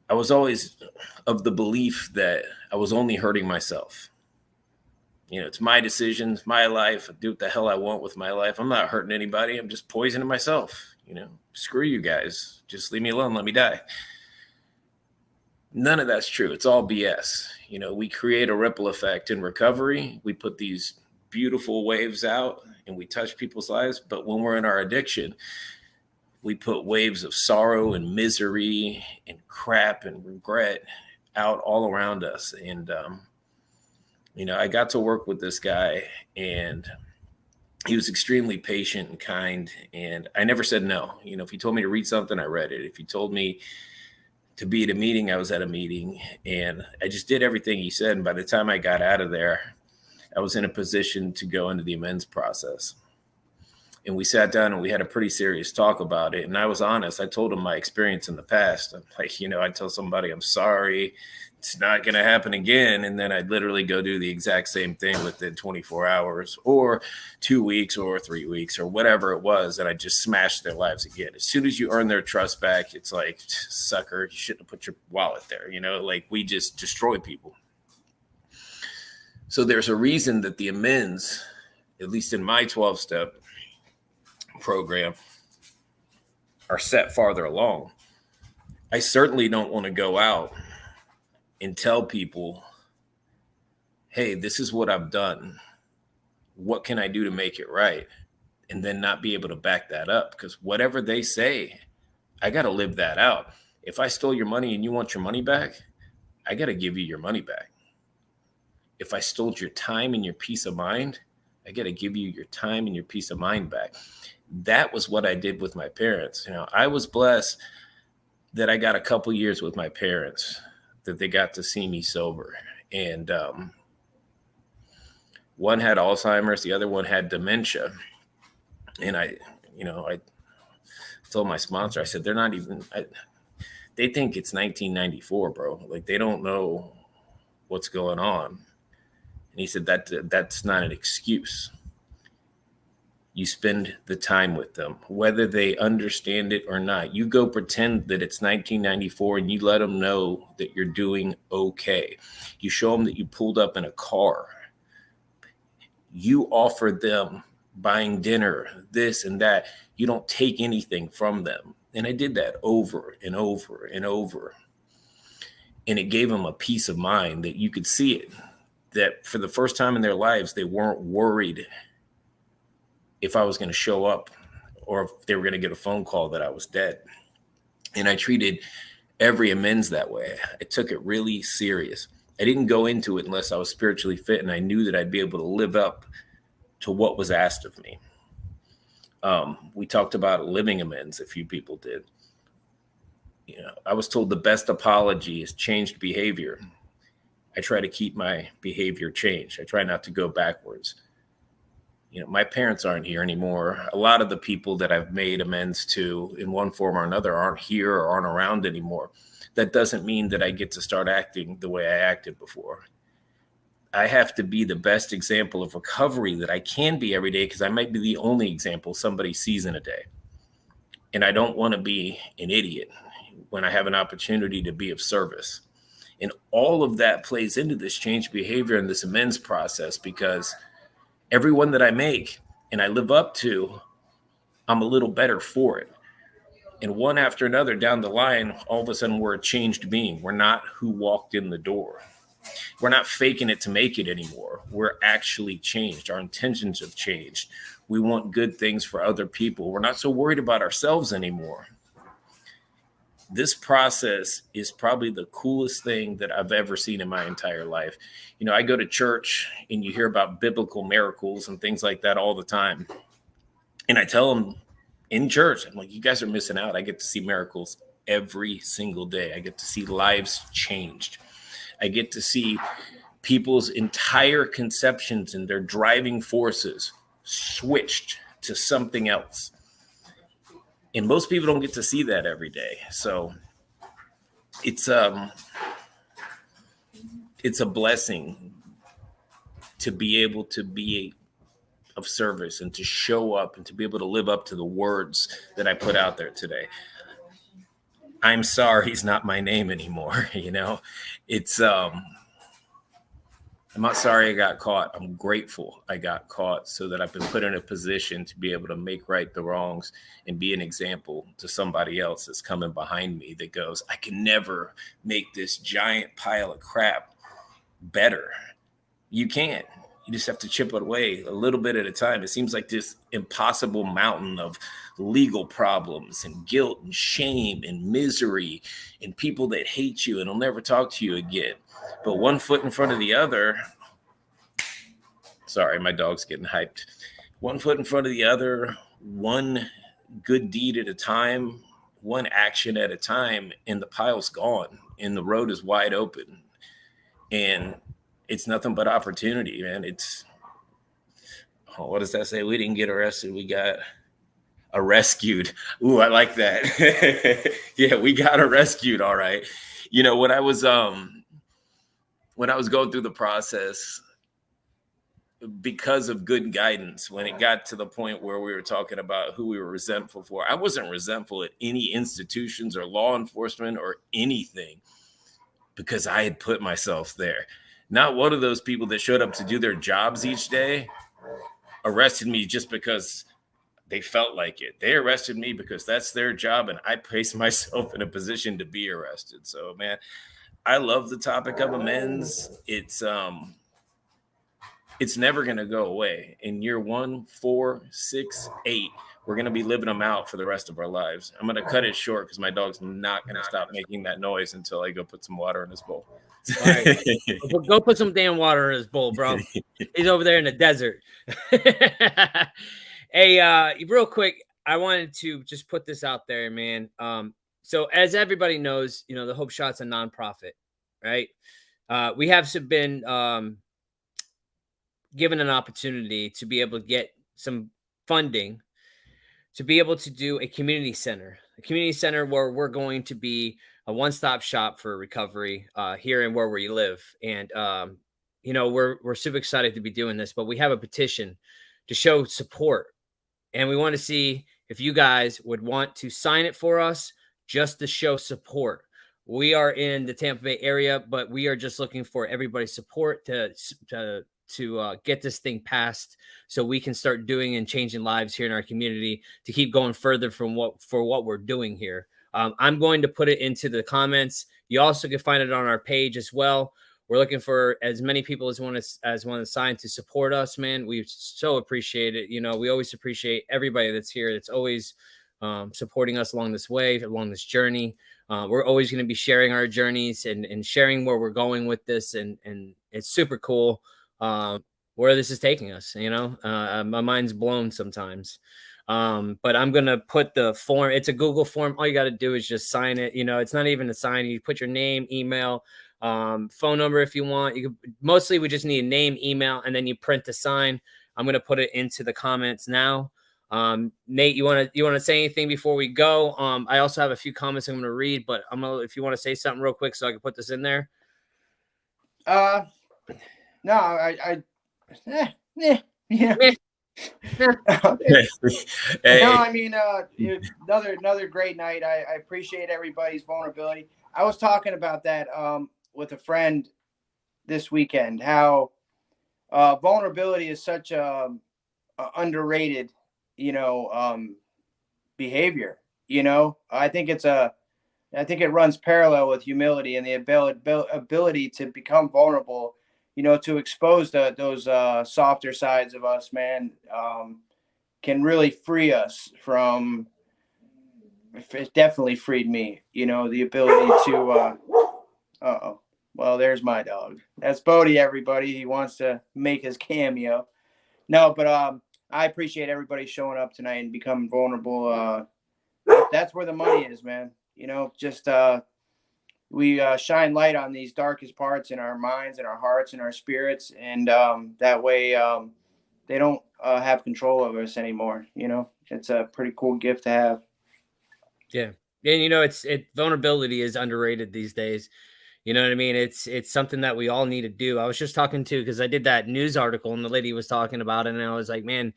I was always of the belief that I was only hurting myself. You know, it's my decisions, my life. I do what the hell I want with my life. I'm not hurting anybody. I'm just poisoning myself. You know, screw you guys. Just leave me alone. Let me die. None of that's true. It's all BS. You know, we create a ripple effect in recovery. We put these beautiful waves out and we touch people's lives. But when we're in our addiction, we put waves of sorrow and misery and crap and regret out all around us. And, you know, I got to work with this guy and he was extremely patient and kind. And I never said no. You know, if he told me to read something, I read it. If he told me to be at a meeting, I was at a meeting, and I just did everything he said. And by the time I got out of there, I was in a position to go into the amends process. And we sat down and we had a pretty serious talk about it. And I was honest. I told him my experience in the past. I'm like, you know, I'd tell somebody I'm sorry, it's not going to happen again. And then I'd literally go do the exact same thing within 24 hours or 2 weeks or 3 weeks or whatever it was. And I just smashed their lives again. As soon as you earn their trust back, it's like, sucker, you shouldn't have put your wallet there. You know, like we just destroy people. So there's a reason that the amends, at least in my 12-step program, are set farther along. I certainly don't want to go out and tell people, hey, this is what I've done. What can I do to make it right? And then not be able to back that up, because whatever they say, I got to live that out. If I stole your money and you want your money back, I got to give you your money back. If I stole your time and your peace of mind, I got to give you your time and your peace of mind back. That was what I did with my parents. You know, I was blessed that I got a couple years with my parents, that they got to see me sober. And one had Alzheimer's, the other one had dementia. And I told my sponsor, I said, they're not even, they think it's 1994, bro. Like, they don't know what's going on. And he said, that's not an excuse. You spend the time with them, whether they understand it or not. You go pretend that it's 1994 and you let them know that you're doing okay. You show them that you pulled up in a car. You offer them buying dinner, this and that. You don't take anything from them. And I did that over and over and over. And it gave them a peace of mind that you could see it, that for the first time in their lives, they weren't worried if I was going to show up or if they were going to get a phone call that I was dead. And I treated every amends that way. I took it really serious. I didn't go into it unless I was spiritually fit and I knew that I'd be able to live up to what was asked of me. We talked about living amends. A few people did. You know, I was told the best apology is changed behavior. I try to keep my behavior changed. I try not to go backwards. You know, my parents aren't here anymore. A lot of the people that I've made amends to in one form or another aren't here or aren't around anymore. That doesn't mean that I get to start acting the way I acted before. I have to be the best example of recovery that I can be every day, because I might be the only example somebody sees in a day. And I don't want to be an idiot when I have an opportunity to be of service. And all of that plays into this change behavior and this amends process, because everyone that I make and I live up to, I'm a little better for it. And one after another down the line, all of a sudden we're a changed being. We're not who walked in the door. We're not faking it to make it anymore. We're actually changed. Our intentions have changed. We want good things for other people. We're not so worried about ourselves anymore. This process is probably the coolest thing that I've ever seen in my entire life. You know, I go to church and you hear about biblical miracles and things like that all the time. And I tell them in church, I'm like, you guys are missing out. I get to see miracles every single day. I get to see lives changed. I get to see people's entire conceptions and their driving forces switched to something else. And most people don't get to see that every day. So it's a blessing to be able to be of service and to show up and to be able to live up to the words that I put out there today. I'm sorry is not my name anymore. You know, it's I'm not sorry I got caught. I'm grateful I got caught so that I've been put in a position to be able to make right the wrongs and be an example to somebody else that's coming behind me that goes, I can never make this giant pile of crap better. You can't. You just have to chip it away a little bit at a time. It seems like this impossible mountain of legal problems and guilt and shame and misery and people that hate you and will never talk to you again. But one foot in front of the other. Sorry, my dog's getting hyped. One foot in front of the other, one good deed at a time, one action at a time, and the pile's gone and the road is wide open. And it's nothing but opportunity, man. It's, what does that say? We didn't get arrested. We got rescued. Ooh, I like that. Yeah, we got rescued. All right. You know, when I was going through the process, because of good guidance, when it got to the point where we were talking about who we were resentful for, I wasn't resentful at any institutions or law enforcement or anything because I had put myself there. Not one of those people that showed up to do their jobs each day arrested me just because they felt like it. They arrested me because that's their job, and I placed myself in a position to be arrested. So, man, I love the topic of amends. It's never going to go away. In year 1, 4, 6, 8, we're going to be living them out for the rest of our lives. I'm going to cut it short because my dog's not going to stop making that noise until I go put some water in his bowl. All right. Go put some damn water in his bowl, bro. He's over there in the desert. Hey, real quick, I wanted to just put this out there, man. So as everybody knows, you know, the Hope Shot's a nonprofit, right? We have been given an opportunity to be able to get some funding to be able to do a community center where we're going to be a one-stop shop for recovery here and where we live. And, you know, we're super excited to be doing this, but we have a petition to show support. And we want to see if you guys would want to sign it for us just to show support. We are in the Tampa Bay area, but we are just looking for everybody's support to get this thing passed so we can start doing and changing lives here in our community to keep going further from what we're doing here. I'm going to put it into the comments. You also can find it on our page as well. We're looking for as many people as want to sign to support us, man. We so appreciate it. You know, we always appreciate everybody that's here. That's always supporting us along this way, along this journey. We're always going to be sharing our journeys and sharing where we're going with this. And it's super cool where this is taking us. You know, my mind's blown sometimes. But I'm going to put the form. It's a Google form. All you got to do is just sign it. You know, it's not even a sign. You put your name, email, phone number if you want. You could, mostly we just need a name, email, and then you print the sign. I'm going to put it into the comments now. Nate, you want to say anything before we go? I also have a few comments I'm going to read, but if you want to say something real quick so I can put this in there. No, yeah. Hey. No, I mean, another great night. I appreciate everybody's vulnerability. I was talking about that with a friend this weekend, how vulnerability is such a underrated, behavior. I think it runs parallel with humility and the ability to become vulnerable, to expose those softer sides of us, man, can really free us from. It definitely freed me, the ability to. Well, there's my dog. That's Bodie, everybody. He wants to make his cameo. No, but I appreciate everybody showing up tonight and becoming vulnerable. That's where the money is, man. We shine light on these darkest parts in our minds and our hearts and our spirits. And that way they don't have control over us anymore. It's a pretty cool gift to have. Yeah. And, vulnerability is underrated these days. You know what I mean? It's something that we all need to do. I was just talking to, because I did that news article and the lady was talking about it. And I was like, man,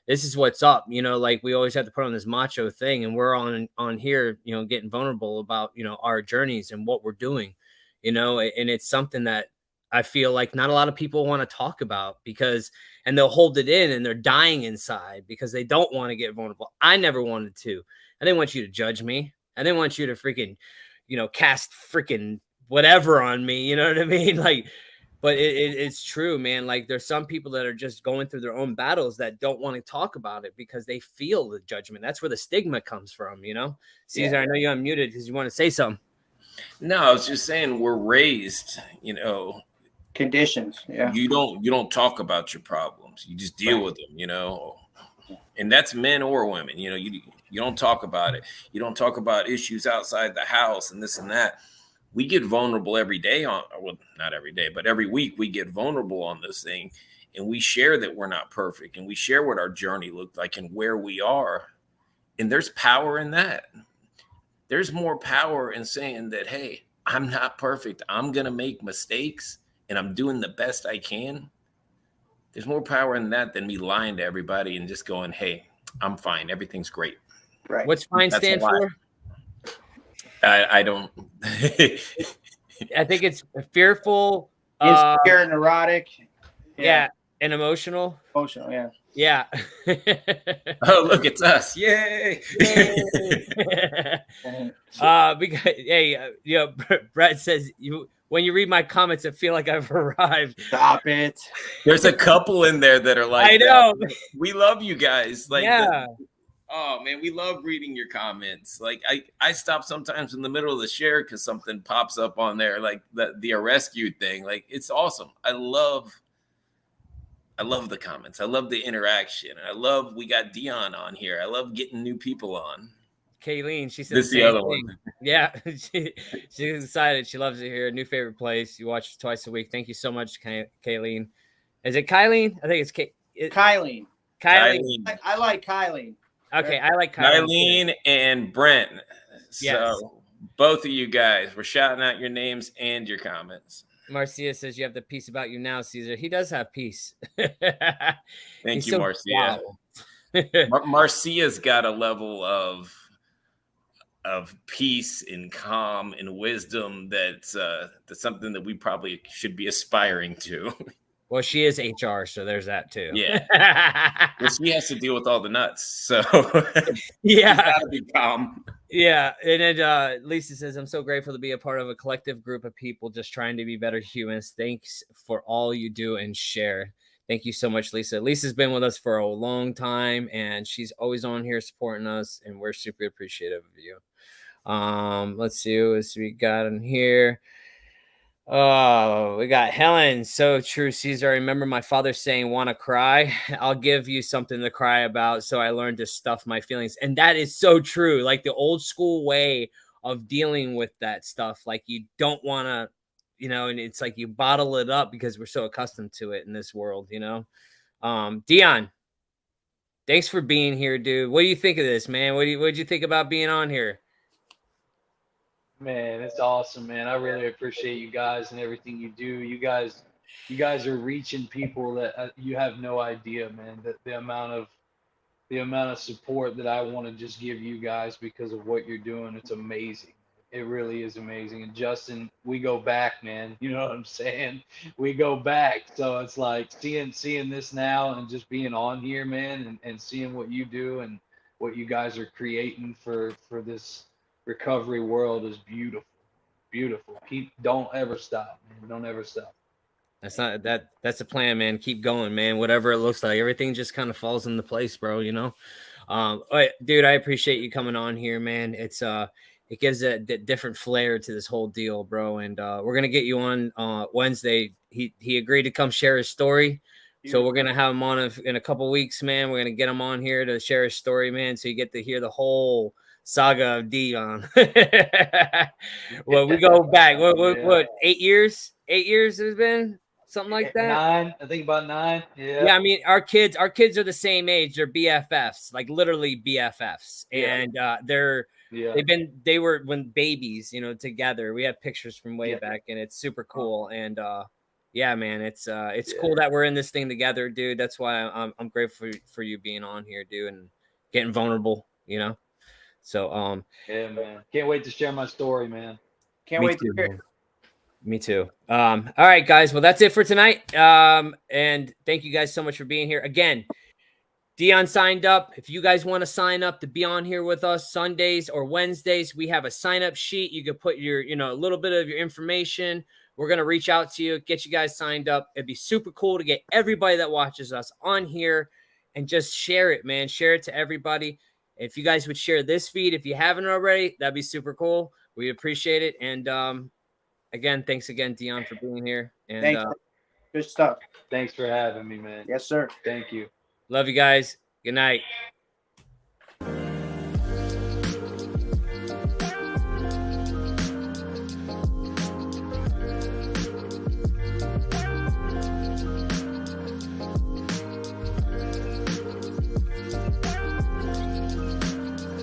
this is what's up. You know, like we always have to put on this macho thing, and we're on here, you know, getting vulnerable about, you know, our journeys and what we're doing, you know, and it's something that I feel like not a lot of people want to talk about and they'll hold it in and they're dying inside because they don't want to get vulnerable. I never wanted to. I didn't want you to judge me. I didn't want you to freaking, you know, cast freaking whatever on me. You know what I mean? Like, but it's true, man. Like there's some people that are just going through their own battles that don't want to talk about it because they feel the judgment. That's where the stigma comes from, you know? Caesar, Yeah. I know you're unmuted because you want to say something. No, I was just saying we're raised, you know, Conditions. Yeah. you don't talk about your problems. You just deal with them, you know. And that's men or women, you know, you don't talk about it. You don't talk about issues outside the house and this and that. We get vulnerable every day well, not every day, but every week we get vulnerable on this thing, and we share that we're not perfect, and we share what our journey looked like and where we are. And there's power in that. There's more power in saying that, hey, I'm not perfect. I'm going to make mistakes and I'm doing the best I can. There's more power in that than me lying to everybody and just going, hey, I'm fine. Everything's great. Right. What's fine That's stand a lie. for? I don't. I think it's fearful, Insecure, neurotic. yeah, and emotional. Emotional. Yeah. Yeah. Oh, look, it's us. Yay. Because hey, you know, Brett says when you read my comments, I feel like I've arrived. Stop it. There's a couple in there that are like, I know. that. We love you guys. Like, Yeah. oh man, we love reading your comments. Like I stop sometimes in the middle of the share because something pops up on there, like the rescue thing. Like it's awesome. I love the comments. I love the interaction. I love we got Dion on here. I love getting new people on. Kayleen, she said This is the same other thing. one. Yeah, she's excited. She loves it here. New favorite place. You watch it twice a week. Thank you so much, Kayleen. Is it Kylene? I think it's Kylene. Kylene. I like Kylene. Okay, I like Kylene. Kylene and Brent. Yes. So both of you guys, we're shouting out your names and your comments. Marcia says you have the peace about you now, Caesar. He does have peace. Thank you, Marcia. Wow. Marcia's got a level of peace and calm and wisdom that's something that we probably should be aspiring to. Well, she is HR, so there's that too. Yeah. Well, she has to deal with all the nuts, so yeah, gotta be calm. Yeah, and then Lisa says, "I'm so grateful to be a part of a collective group of people just trying to be better humans. Thanks for all you do and share." Thank you so much, Lisa. Lisa's been with us for a long time, and she's always on here supporting us, and we're super appreciative of you. Let's see what we got in here. Oh, we got Helen. So true, Caesar. I remember my father saying, "Want to cry? I'll give you something to cry about." So I learned to stuff my feelings. And that is so true. Like the old school way of dealing with that stuff. Like you don't want to, you know, and it's like you bottle it up because we're so accustomed to it in this world, you know. Dion, thanks for being here, dude. What do you think of this, man? What did you think about being on here? Man, it's awesome, man. I really appreciate you guys and everything you do. You guys are reaching people that you have no idea, man. That the amount of support that I want to just give you guys because of what you're doing, it's amazing. It really is amazing. And Justin, we go back, man. You know what I'm saying? We go back. So it's like seeing this now and just being on here, man, and seeing what you do and what you guys are creating for this recovery world is beautiful. Don't ever stop, man. Don't ever stop. That's the plan, man. Keep going, man. Whatever it looks like, everything just kind of falls into place, bro, you know. Dude, I appreciate you coming on here, man. It gives a different flair to this whole deal, bro. And we're gonna get you on Wednesday. He agreed to come share his story. So we're gonna have him on in a couple weeks, man. We're gonna get him on here to share his story, man. So you get to hear the whole saga of Dion. Well, we go back. What 8 years? 8 years has been something like that. 9, I think about 9. Yeah. Yeah, I mean, our kids are the same age. They're BFFs, like literally BFFs, and they were when babies, you know, together. We have pictures from way back, and it's super cool. And yeah, man, it's cool that we're in this thing together, dude. That's why I'm grateful for you being on here, dude, and getting vulnerable, you know. So Yeah, man. Can't wait to share my story, man. Can't me wait too, to hear. man. Me too. All right, guys. Well, that's it for tonight. And thank you guys so much for being here. Again, Dion signed up. If you guys want to sign up to be on here with us Sundays or Wednesdays, we have a sign up sheet. You can put your, a little bit of your information. We're going to reach out to you, get you guys signed up. It'd be super cool to get everybody that watches us on here and just share it, man. Share it to everybody. If you guys would share this feed, if you haven't already, that'd be super cool. We appreciate it. And again, thanks again, Dion, for being here. And Thanks. Good stuff. Thanks for having me, man. Yes, sir. Thank you. love you guys. Good night.